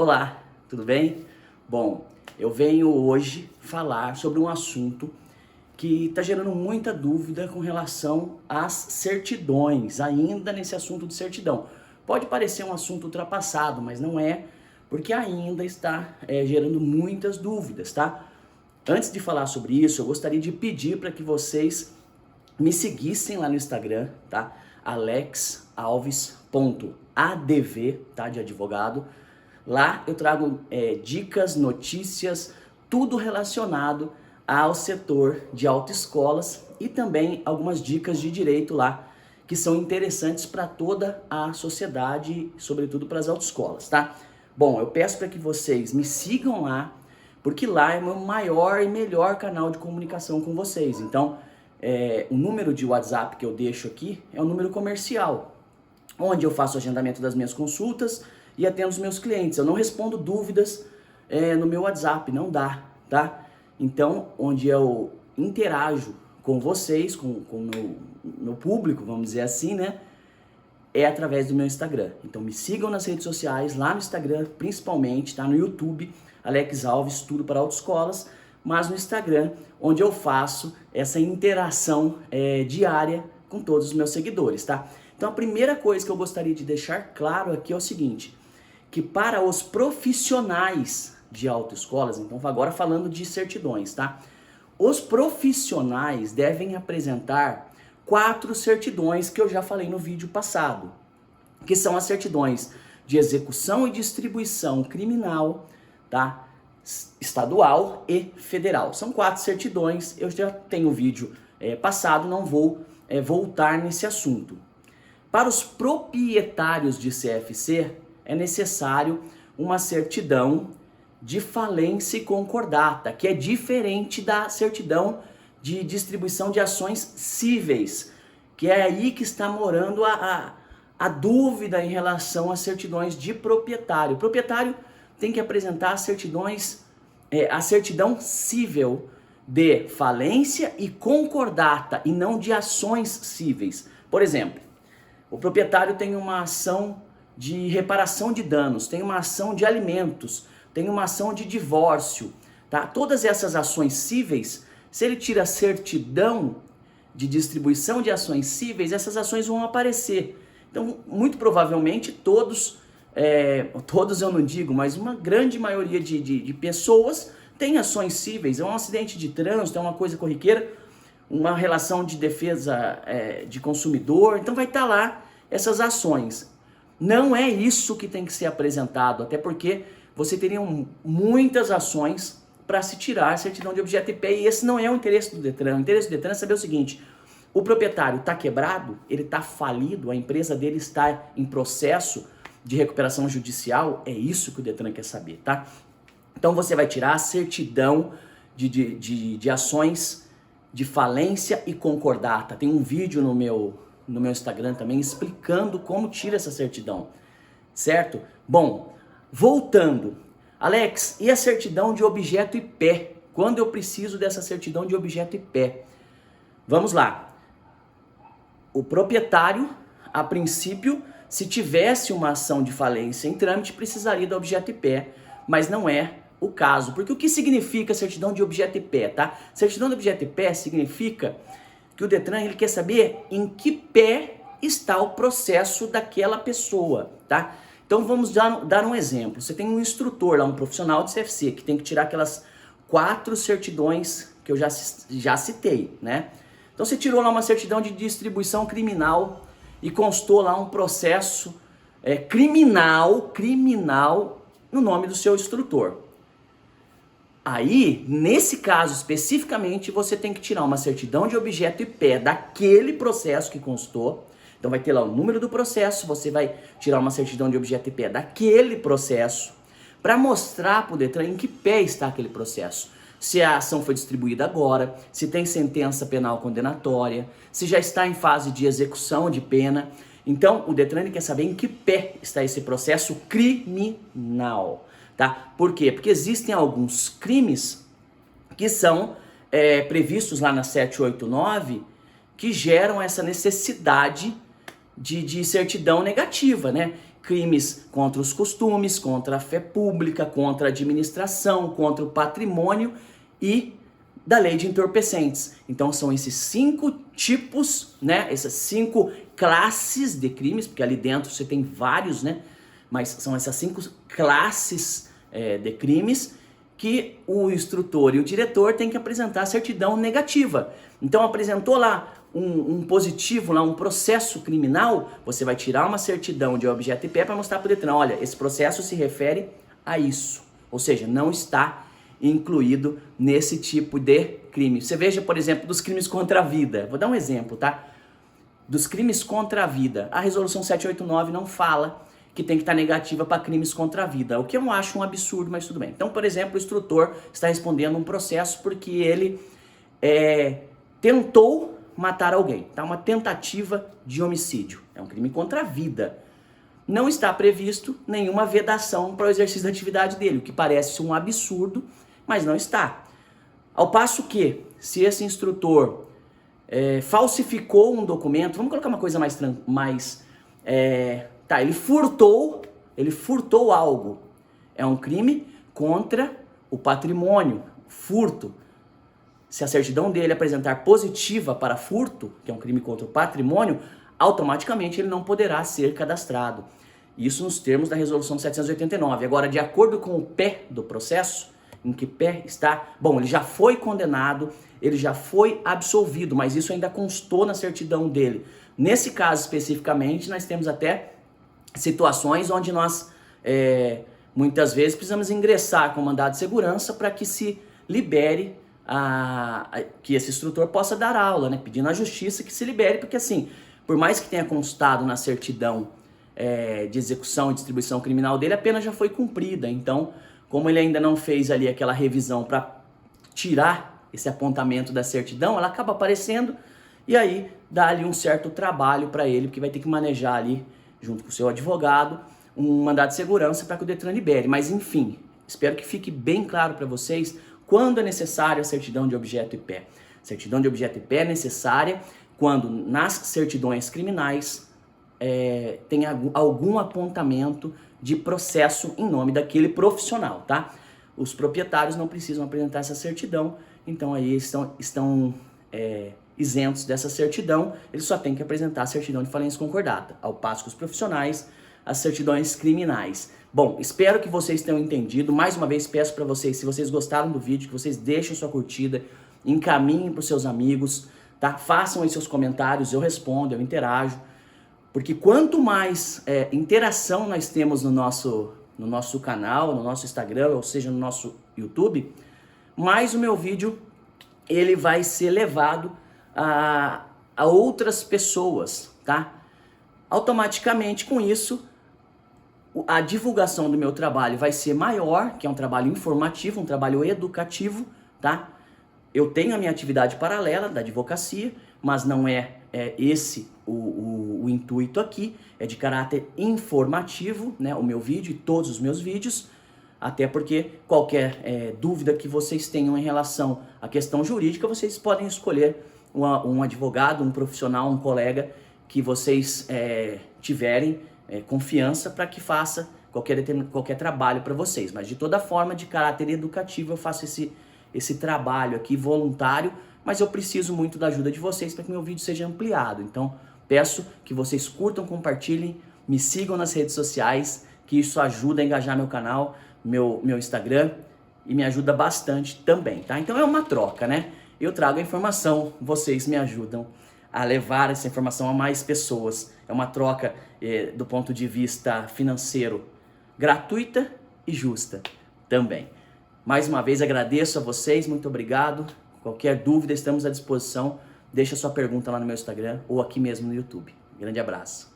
Olá, tudo bem? Bom, eu venho hoje falar sobre um assunto que está gerando muita dúvida com relação às certidões, ainda nesse assunto de certidão. Pode parecer um assunto ultrapassado, mas não é, porque ainda está gerando muitas dúvidas, tá? Antes de falar sobre isso, eu gostaria de pedir para que vocês me seguissem lá no Instagram, tá? alexalves.adv, tá? De advogado. Lá eu trago dicas, notícias, tudo relacionado ao setor de autoescolas e também algumas dicas de direito lá que são interessantes para toda a sociedade, sobretudo para as autoescolas, tá? Bom, eu peço para que vocês me sigam lá, porque lá é o meu maior e melhor canal de comunicação com vocês. Então, o número de WhatsApp que eu deixo aqui é um número comercial, onde eu faço o agendamento das minhas consultas e atendo os meus clientes. Eu não respondo dúvidas no meu WhatsApp, não dá, tá? Então, onde eu interajo com vocês, com o meu público, vamos dizer assim, né? É através do meu Instagram. Então me sigam nas redes sociais, lá no Instagram principalmente, tá? No YouTube, Alex Alves, tudo para autoescolas, mas no Instagram, onde eu faço essa interação diária com todos os meus seguidores, tá? Então a primeira coisa que eu gostaria de deixar claro aqui é o seguinte, que para os profissionais de autoescolas, então agora falando de certidões, tá? Os profissionais devem apresentar 4 certidões que eu já falei no vídeo passado, que são as certidões de execução e distribuição criminal, tá? Estadual e federal. São 4 certidões, eu já tenho o vídeo passado, não vou voltar nesse assunto. Para os proprietários de CFC, é necessário uma certidão de falência e concordata, que é diferente da certidão de distribuição de ações cíveis, que é aí que está morando a dúvida em relação às certidões de proprietário. O proprietário tem que apresentar as certidões, a certidão cível de falência e concordata, e não de ações cíveis. Por exemplo, o proprietário tem uma ação de reparação de danos, tem uma ação de alimentos, tem uma ação de divórcio, tá? Todas essas ações cíveis, se ele tira a certidão de distribuição de ações cíveis, essas ações vão aparecer. Então, muito provavelmente, todos eu não digo, mas uma grande maioria de pessoas tem ações cíveis. É um acidente de trânsito, é uma coisa corriqueira, uma relação de defesa de consumidor, então vai estar lá essas ações. Não é isso que tem que ser apresentado, até porque você teria muitas ações para se tirar a certidão de objeto e pé, e esse não é o interesse do Detran. O interesse do Detran é saber o seguinte: o proprietário está quebrado, ele está falido, a empresa dele está em processo de recuperação judicial, é isso que o Detran quer saber, tá? Então você vai tirar a certidão de ações de falência e concordata. Tem um vídeo no meu Instagram também explicando como tira essa certidão, certo? Bom, voltando, Alex, e a certidão de objeto e pé? Quando eu preciso dessa certidão de objeto e pé? Vamos lá. O proprietário, a princípio, se tivesse uma ação de falência em trâmite, precisaria do objeto e pé, mas não é o caso. Porque o que significa certidão de objeto e pé, tá? Certidão de objeto e pé significa que o Detran ele quer saber em que pé está o processo daquela pessoa, tá? Então vamos dar um exemplo. Você tem um instrutor lá, um profissional de CFC, que tem que tirar aquelas 4 certidões que eu já citei, né? Então você tirou lá uma certidão de distribuição criminal e constou lá um processo criminal no nome do seu instrutor. Aí, nesse caso especificamente, você tem que tirar uma certidão de objeto e pé daquele processo que constou. Então vai ter lá o número do processo, você vai tirar uma certidão de objeto e pé daquele processo para mostrar para o Detran em que pé está aquele processo. Se a ação foi distribuída agora, se tem sentença penal condenatória, se já está em fase de execução de pena. Então o Detran quer saber em que pé está esse processo criminal. Tá? Por quê? Porque existem alguns crimes que são previstos lá na 789 que geram essa necessidade de certidão negativa, né? crimes contra os costumes, contra a fé pública, contra a administração, contra o patrimônio e da lei de entorpecentes. Então são esses 5 tipos, né? Essas 5 classes de crimes, porque ali dentro você tem vários, né? Mas são essas 5 classes de crimes que o instrutor e o diretor têm que apresentar certidão negativa. Então apresentou lá um positivo, lá um processo criminal, você vai tirar uma certidão de objeto e pé para mostrar para o Detran, olha, esse processo se refere a isso. Ou seja, não está incluído nesse tipo de crime. Você veja, por exemplo, dos crimes contra a vida. Vou dar um exemplo, tá? Dos crimes contra a vida. A resolução 789 não fala que tem que estar negativa para crimes contra a vida, o que eu acho um absurdo, mas tudo bem. Então, por exemplo, o instrutor está respondendo um processo porque ele tentou matar alguém, tá? Uma tentativa de homicídio. É um crime contra a vida. Não está previsto nenhuma vedação para o exercício da atividade dele, o que parece um absurdo, mas não está. Ao passo que, se esse instrutor falsificou um documento, vamos colocar uma coisa ele furtou algo. É um crime contra o patrimônio, furto. Se a certidão dele apresentar positiva para furto, que é um crime contra o patrimônio, automaticamente ele não poderá ser cadastrado. Isso nos termos da resolução 789. Agora, de acordo com o pé do processo, em que pé está, bom, ele já foi condenado, ele já foi absolvido, mas isso ainda constou na certidão dele. Nesse caso especificamente, nós temos até situações onde nós muitas vezes precisamos ingressar com mandado de segurança para que se libere, que esse instrutor possa dar aula, né? Pedindo à justiça que se libere, porque assim, por mais que tenha constado na certidão de execução e distribuição criminal dele, a pena já foi cumprida. Então, como ele ainda não fez ali aquela revisão para tirar esse apontamento da certidão, ela acaba aparecendo e aí dá ali um certo trabalho para ele, porque vai ter que manejar ali, junto com o seu advogado, um mandado de segurança para que o Detran libere. Mas enfim, espero que fique bem claro para vocês quando é necessário a certidão de objeto e pé. Certidão de objeto e pé é necessária quando nas certidões criminais tem algum apontamento de processo em nome daquele profissional, tá? Os proprietários não precisam apresentar essa certidão, então aí estão isentos dessa certidão, eles só têm que apresentar a certidão de falência concordata, ao passo que os profissionais, as certidões criminais. Bom, espero que vocês tenham entendido. Mais uma vez peço para vocês, se vocês gostaram do vídeo, que vocês deixem sua curtida, encaminhem para os seus amigos, tá? Façam aí seus comentários, eu respondo, eu interajo, porque quanto mais interação nós temos no nosso canal, no nosso Instagram, ou seja, no nosso YouTube, mais o meu vídeo ele vai ser levado a outras pessoas, tá? Automaticamente com isso, a divulgação do meu trabalho vai ser maior, que é um trabalho informativo, um trabalho educativo, tá? Eu tenho a minha atividade paralela da advocacia, mas não esse o intuito aqui, é de caráter informativo, né? O meu vídeo e todos os meus vídeos, até porque qualquer dúvida que vocês tenham em relação à questão jurídica, vocês podem escolher um advogado, um profissional, um colega que vocês tiverem confiança para que faça qualquer trabalho para vocês. Mas de toda forma, de caráter educativo, eu faço esse trabalho aqui voluntário, mas eu preciso muito da ajuda de vocês para que meu vídeo seja ampliado. Então, peço que vocês curtam, compartilhem, me sigam nas redes sociais, que isso ajuda a engajar meu canal, meu Instagram, e me ajuda bastante também, tá? Então é uma troca, né? Eu trago a informação, vocês me ajudam a levar essa informação a mais pessoas. É uma troca do ponto de vista financeiro gratuita e justa também. Mais uma vez agradeço a vocês, muito obrigado. Qualquer dúvida, estamos à disposição. Deixa sua pergunta lá no meu Instagram ou aqui mesmo no YouTube. Grande abraço.